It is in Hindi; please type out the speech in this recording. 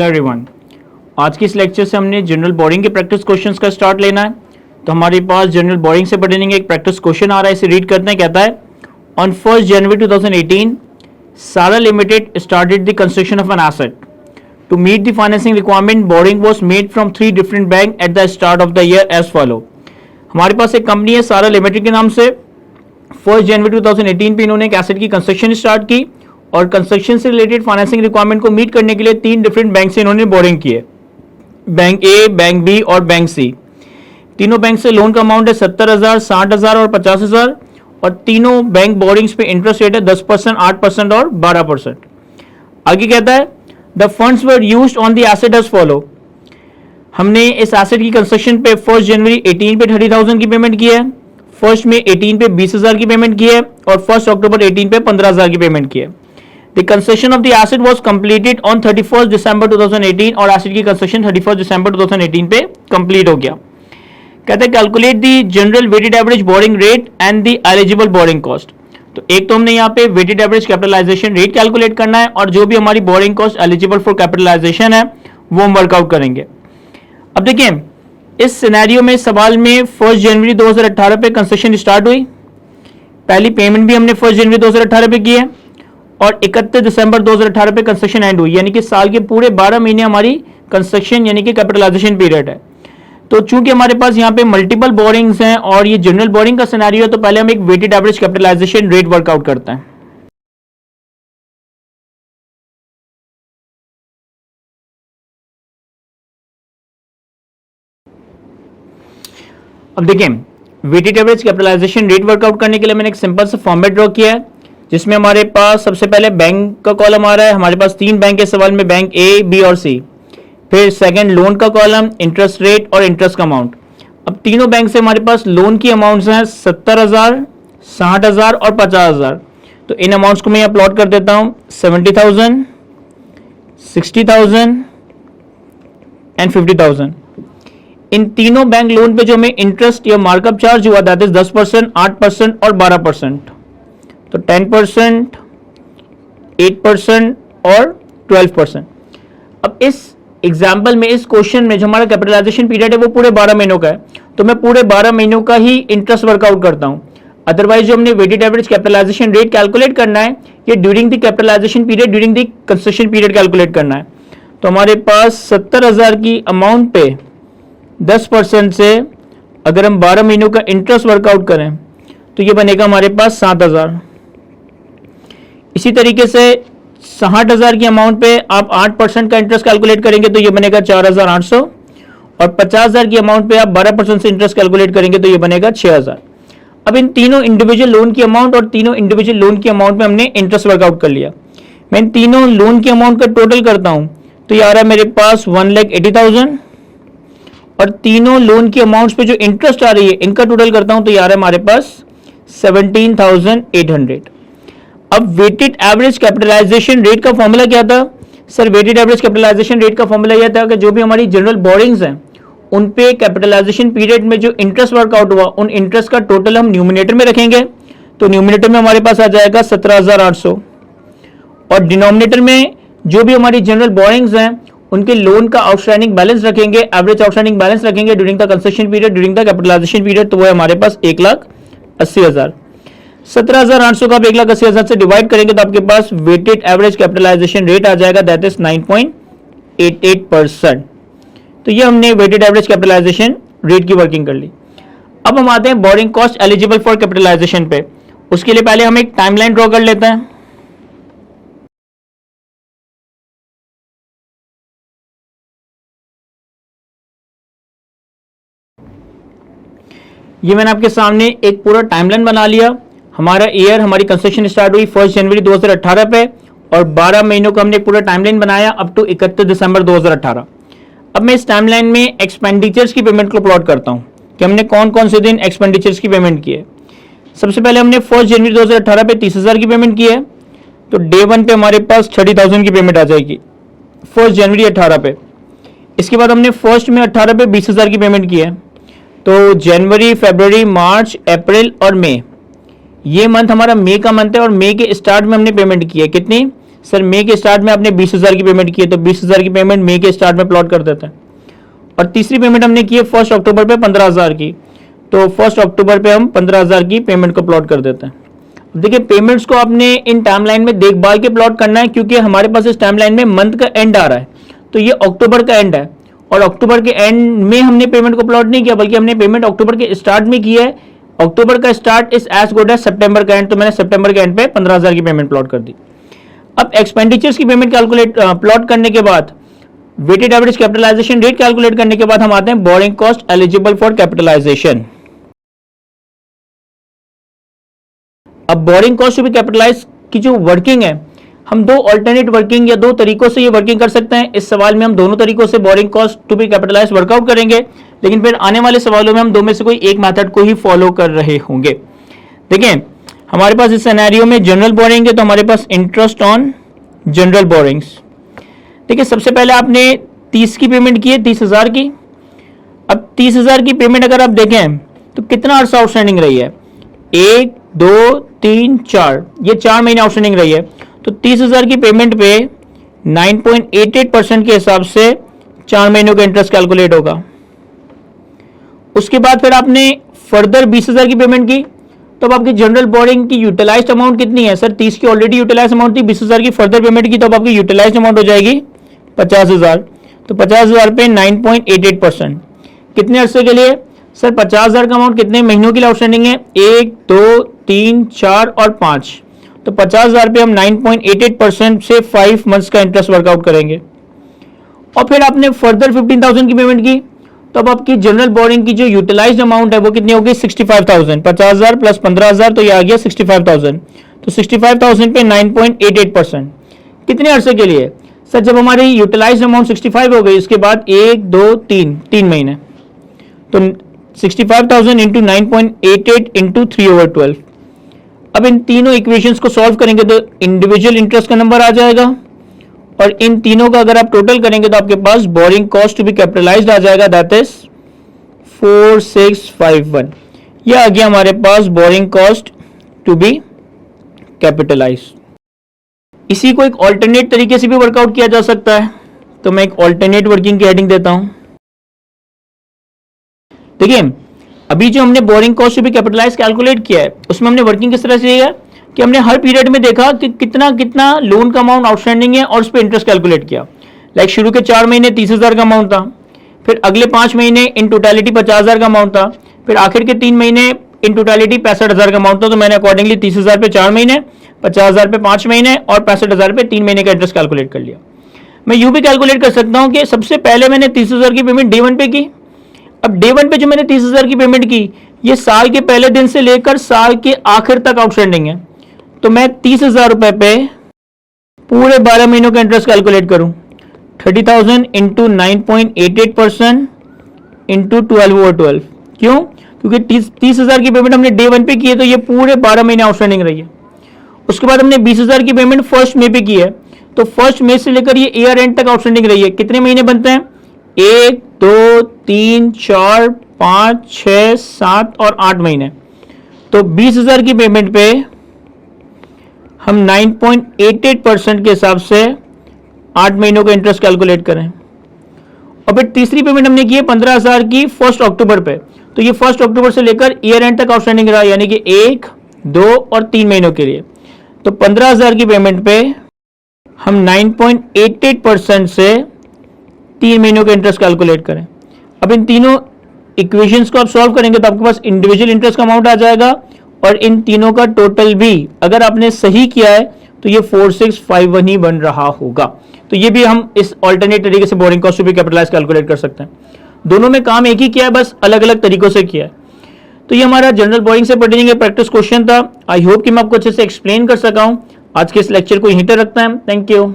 Hello everyone. आज की इस लेक्चर से हमने जनरल बोरिंग के प्रैक्टिस क्वेश्चंस का स्टार्ट लेना है। तो हमारे पास जनरल बोरिंग से पढ़ने एक प्रैक्टिस क्वेश्चन आ रहा है, इसे रीड करते हैं। कहता है on 1 January 2018 Sara limited started the construction of an asset to meet the financing requirement. Borrowing was made from 3 different bank at the start of the year as follow. हमारे पास एक कंपनी है सारा लिमिटेड के नाम से। 1 जनवरी 2018 पे इन्होंने एक एसेट की कंस्ट्रक्शन स्टार्ट की और कंस्ट्रक्शन से रिलेटेड फाइनेंसिंग रिक्वायरमेंट को मीट करने के लिए 3 डिफरेंट बैंक से इन्होंने बोरिंग की है। बैंक ए, बैंक बी और बैंक सी। तीनों बैंक से लोन का अमाउंट है 70,000, 60,000 और 50,000 और तीनों बैंक बोरिंग्स पे इंटरेस्ट रेट है 10%, 8% और 12%। आगे कहता है the funds were used on the asset as follow. हमने इस एसेट की कंस्ट्रक्शन पे 1 जनवरी 18 पे 30,000 की पेमेंट की है, 1 में 18 पे 20,000 की पेमेंट की है और 1 अक्टूबर 18 पे 15,000 की पेमेंट की है। The construction of the asset was completed on 31st December 2018 और एसेट की कंस्ट्रक्शन 31st December 2018 पे कंप्लीट हो गया। कहते हैं calculate the general weighted average borrowing rate and the eligible borrowing cost. तो एक तो हमने यहाँ पे weighted average capitalisation rate calculate करना है और जो भी हमारी borrowing cost eligible for capitalisation है वो हम वर्कआउट करेंगे। अब देखिए इस सिनेरियो में सवाल में 1 जनवरी 2018 पे कंस्ट्रक्शन स्टार्ट हुई, पहली पेमेंट भी हमने 1 जनवरी 2018 पे की है और 31 दिसंबर 2018 पे कंस्ट्रक्शन एंड हुई, यानी कि साल के पूरे 12 महीने हमारी कंस्ट्रक्शन यानी कि कैपिटलाइजेशन पीरियड है। तो चूंकि हमारे पास यहाँ पे मल्टीपल बोरिंग्स हैं और ये जनरल बोरिंग का सिनेरियो है, तो पहले हम एक weighted average capitalisation rate work out करते हैं। अब देखिए weighted average capitalisation rate work out करने के लिए मैंने एक सिंपल सा फॉर्मेट ड्रॉ किया है जिसमें हमारे पास सबसे पहले बैंक का कॉलम आ रहा है। हमारे पास 3 बैंक के सवाल में, बैंक ए, बी और सी। फिर सेकंड लोन का कॉलम, इंटरेस्ट रेट और इंटरेस्ट का अमाउंट। अब तीनों बैंक से हमारे पास लोन की अमाउंट्स हैं 70,000, 60,000 और 50,000। तो इन अमाउंट्स को मैं यहाँ प्लॉट कर देता हूँ 70,000, 60,000 एंड 50,000। इन तीनों बैंक लोन पे जो हमें इंटरेस्ट या मार्कअप चार्ज हुआ दैट इज 10%, 8% और 12%। तो 10%, 8% और 12%। अब इस एग्जाम्पल में, इस क्वेश्चन में जो हमारा कैपिटलाइजेशन पीरियड है वो पूरे 12 महीनों का है, तो मैं पूरे 12 महीनों का ही इंटरेस्ट वर्कआउट करता हूं। अदरवाइज जो हमने weighted average capitalisation rate calculate करना है ये during the capitalisation period, during the construction period calculate करना है। तो हमारे पास 70,000 की अमाउंट पे 10% से अगर हम 12 महीनों का इंटरेस्ट वर्कआउट करें तो ये बनेगा हमारे पास 7,000। इसी तरीके से 60,000 की अमाउंट पे आप 8% का इंटरेस्ट कैलकुलेट करेंगे तो ये बनेगा 4,800 और 50,000 की अमाउंट पे आप 12% से इंटरेस्ट कैलकुलेट करेंगे तो ये बनेगा 6,000। अब इन तीनों इंडिविजुअल लोन की अमाउंट और तीनों इंडिविजुअल लोन की अमाउंट में हमने इंटरेस्ट वर्कआउट कर लिया। मैं इन तीनों लोन की अमाउंट का टोटल करता हूं तो ये आ रहा है मेरे पास 1,80,000 और तीनों लोन की अमाउंट्स पे जो इंटरेस्ट आ रही है इनका टोटल करता हूं तो ये आ रहा है हमारे पास 17,800। अब वेटेड एवरेज कैपिटलाइजेशन रेट का फॉर्मूला क्या था? Sir weighted average capitalisation rate का फॉर्मूला यह था कि जो भी हमारी जनरल बोरिंग्स हैं उन पे कैपिटलाइजेशन पीरियड में जो इंटरेस्ट वर्कआउट हुआ उन इंटरेस्ट का टोटल हम न्यूमिनेटर में रखेंगे। तो न्यूमिनेटर में हमारे पास आ जाएगा 17,800 और डिनोमिनेटर में जो भी हमारी जनरल बोरिंग्स हैं उनके लोन का आउटस्टैंडिंग बैलेंस रखेंगे, एवरेज आउटस्टैंडिंग बैलेंस रखेंगे during the construction period, during the capitalisation period. तो वो है हमारे पास 1,80,000। 17,800 का आप 1,80,000 से डिवाइड करेंगे तो आपके पास वेटेड एवरेज कैपिटलाइजेशन रेट आ जाएगा दैट इज 9.88%। तो ये हमने वेटेड एवरेज कैपिटलाइजेशन रेट की वर्किंग कर ली। अब हम आते हैं borrowing cost eligible for capitalisation पे। उसके लिए पहले हम एक टाइमलाइन ड्रॉ कर लेते हैं। ये मैंने आपके सामने एक पूरा टाइमलाइन बना लिया। हमारा ईयर, हमारी कंस्ट्रक्शन स्टार्ट हुई 1 जनवरी 2018 पे और 12 महीनों का हमने पूरा टाइमलाइन बनाया अप टू 31 दिसंबर 2018। अब मैं इस टाइमलाइन में एक्सपेंडिचर्स की पेमेंट को प्लॉट करता हूं कि हमने कौन कौन से दिन एक्सपेंडिचर्स की पेमेंट की है। सबसे पहले हमने 1 जनवरी 2018 पे 30,000 की पेमेंट की है, तो डे 1 पे हमारे पास 30,000 की पेमेंट आ जाएगी 1 जनवरी 18 पे। इसके बाद हमने 1 में 18 पे 20,000 की पेमेंट की है, तो जनवरी, फरवरी, मार्च, अप्रैल और मई, ये मंथ हमारा मई का मंथ है और मई के स्टार्ट में हमने पेमेंट की है कितनी सर मई के स्टार्ट में आपने 20,000 की पेमेंट की है, तो 20,000 की पेमेंट मई के स्टार्ट में प्लॉट कर देते हैं। और तीसरी पेमेंट हमने की है 1 अक्टूबर पे 15,000 की, तो 1 अक्टूबर पे हम 15,000 की पेमेंट को प्लॉट कर देते हैं। अब देखिए पेमेंट्स को आपने इन टाइमलाइन में देखभाल के प्लॉट करना है, क्योंकि हमारे पास इस टाइमलाइन में मंथ का एंड आ रहा है, तो ये अक्टूबर का एंड है और अक्टूबर के एंड में हमने पेमेंट को प्लॉट नहीं किया, बल्कि हमने पेमेंट अक्टूबर के स्टार्ट में की है। अक्टूबर का start is as good as सितंबर का एंड, तो मैंने सितंबर के एंड पे 15,000 की पेमेंट प्लॉट कर दी। अब एक्सपेंडिचर्स की पेमेंट कैलकुलेट प्लॉट करने के बाद weighted average capitalisation rate calculate करने के बाद हम आते हैं borrowing cost eligible for capitalization. अब borrowing cost to be capitalize की जो वर्किंग है, हम दो अल्टरनेट वर्किंग या दो तरीकों से ये वर्किंग कर सकते हैं। इस सवाल में हम दोनों तरीकों से borrowing cost to be capitalise work out करेंगे, लेकिन फिर आने वाले सवालों में हम दो में से कोई एक मेथड को ही फॉलो कर रहे होंगे। देखिए हमारे पास इस सिनेरियो में जनरल बोरिंग है, तो हमारे पास इंटरेस्ट ऑन जनरल बोरिंग्स। देखिए सबसे पहले आपने 30 की पेमेंट की है, 30,000 की। अब 30,000 की पेमेंट अगर आप देखें तो कितना अर्सा आउटस्टैंडिंग रही है, 1 2 3 4, ये 4 महीने आउटस्टैंडिंग रही है। तो 30,000 की पेमेंट पे 9.88% के हिसाब से 4 महीनों का इंटरेस्ट कैलकुलेट होगा। उसके बाद फिर आपने फर्दर 20,000 की पेमेंट की, तो अब आपकी जनरल बोरिंग की यूटिलाइज्ड अमाउंट कितनी है? सर 30 की ऑलरेडी यूटिलाइज अमाउंट थी, 20,000 की फर्दर पेमेंट की, तो अब आपकी यूटिलाइज्ड अमाउंट हो जाएगी 50,000। तो 50,000 पे 9.88%, कितने अरसे के लिए? सर 50,000 का अमाउंट कितने महीनों के लिए आउटस्टैंडिंग है? 1 2 3 4 और 5। तो 50,000 पे हम 9.88% से 5 मंथ्स का इंटरेस्ट वर्कआउट करेंगे। और फिर आपने फर्दर 15,000 की पेमेंट की, तो अब आपकी जनरल बोरिंग की जो यूटिलाइज्ड अमाउंट है वो कितनी होगी? 65,000। 50,000 प्लस 15,000, तो ये आ गया 65,000। तो 65,000 पे 9.88%, कितने अरसे के लिए? सर जब हमारी यूटिलाइज्ड अमाउंट 65 हो गई, उसके बाद 1 2 3 महीने, तो 65,000 इंटू 9.88 इंटू 3/12। अब इन तीनों इक्वेशंस को सॉल्व करेंगे तो इंडिविजुअल इंटरेस्ट का नंबर आ जाएगा, और इन तीनों का अगर आप टोटल करेंगे तो आपके पास borrowing cost to be capitalized आ जाएगा, दैट इज 4651। यह आ गया हमारे पास borrowing cost to be capitalized. इसी को एक ऑल्टरनेट तरीके से भी वर्कआउट किया जा सकता है, तो मैं एक ऑल्टरनेट वर्किंग की हेडिंग देता हूं। देखिए अभी जो हमने borrowing cost to be capitalise calculate किया है, उसमें हमने वर्किंग किस तरह से किया कि हमने हर पीरियड में देखा कि कितना कितना लोन का अमाउंट आउटस्टैंडिंग है और उस पर इंटरेस्ट कैलकुलेट किया। लाइक शुरू के 4 महीने 30,000 का अमाउंट था, फिर अगले 5 महीने इन टोटलिटी 50,000 का अमाउंट था, फिर आखिर के 3 महीने इन टोटलिटी 65,000 का अमाउंट था। तो मैंने अकॉर्डिंगली 30,000 पे 4 महीने, 50,000 पे 5 महीने और 65,000 पे 3 महीने का इंटरेस्ट कैलकुलेट कर लिया। मैं यूं भी कैलकुलेट कर सकता हूं कि सबसे पहले मैंने 30,000 की पेमेंट डे 1 पे की। अब डे 1 पे जो मैंने 30,000 की पेमेंट की, ये साल के पहले दिन से लेकर साल के आखिर तक आउटस्टैंडिंग है, तो मैं 30,000 रुपए पे पूरे 12 महीनों का इंटरेस्ट कैलकुलेट करूं। 30,000 इंटू 9.88% इंटू 12/12। क्यों? क्योंकि 30,000 की पेमेंट हमने डे 1 पे की है, तो ये पूरे 12 महीने आउटस्टैंडिंग रही है। उसके बाद हमने 20,000 की पेमेंट 1 मई पे की है, तो 1 मई से लेकर ये ईयर एंड तक आउटस्टैंडिंग रही है। कितने महीने बनते हैं? 1 2 3 4 5 6 7 और 8 महीने। तो 20,000 की पेमेंट पे हम 9.88% के हिसाब से 8 महीनों का इंटरेस्ट कैलकुलेट करें। और फिर तीसरी पेमेंट हमने की है 15,000 की 1 अक्टूबर पे, तो ये 1 अक्टूबर से लेकर ईयर एंड तक आउटस्टैंडिंग रहा, यानी कि 1 2 और 3 महीनों के लिए। तो 15,000 की पेमेंट पे हम 9.88% से 3 महीनों का इंटरेस्ट कैलकुलेट करें। अब इन तीनों इक्वेशंस को आप सॉल्व करेंगे तो आपके पास इंडिविजुअल इंटरेस्ट का अमाउंट आ जाएगा, और इन तीनों का टोटल भी अगर आपने सही किया है तो ये 4651 ही बन रहा होगा। तो ये भी हम इस ऑल्टरनेट तरीके से borrowing cost to be capitalise calculate कर सकते हैं। दोनों में काम एक ही किया है, बस अलग अलग तरीकों से किया है। तो ये हमारा जनरल बोरिंग से पर्टेनिंग प्रैक्टिस क्वेश्चन था। आई होप कि मैं आपको अच्छे से एक्सप्लेन कर सका हूं। आज के इस लेक्चर को यहीं तक रखता है। Thank you.